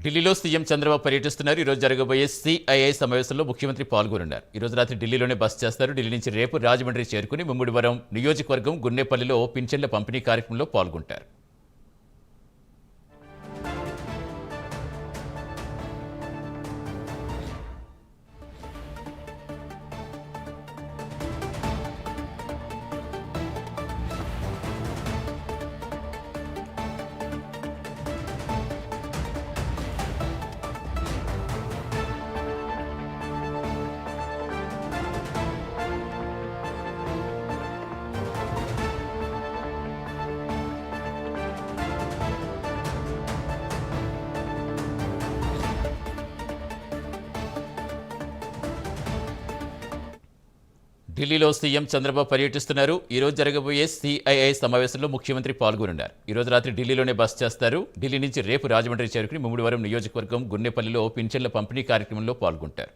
ఢిల్లీలో సీఎం చంద్రబాబు పర్యటిస్తున్నారు. ఈ రోజు జరగబోయే సిఐఐ సమావేశంలో ముఖ్యమంత్రి పాల్గొనున్నారు. ఈ రోజు రాత్రి ఢిల్లీలోనే బస చేస్తారు. ఢిల్లీ నుంచి రేపు రాజమండ్రి చేరుకుని ముమ్మిడివరం నియోజకవర్గం గున్నేపల్లిలో పింఛన్ల పంపిణీ కార్యక్రమంలో పాల్గొంటారు. ఢిల్లీలో సీఎం చంద్రబాబు పర్యటిస్తున్నారు. ఈ రోజు జరగబోయే సిఐఐ సమావేశంలో ముఖ్యమంత్రి పాల్గొనున్నారు. ఈ రోజు రాత్రి ఢిల్లీలోనే బస చేస్తారు. ఢిల్లీ నుంచి రేపు రాజమండ్రి చేరుకుని ముమ్మిడివరం నియోజకవర్గం గున్నేపల్లిలో పింఛన్ల పంపిణీ కార్యక్రమంలో పాల్గొంటారు.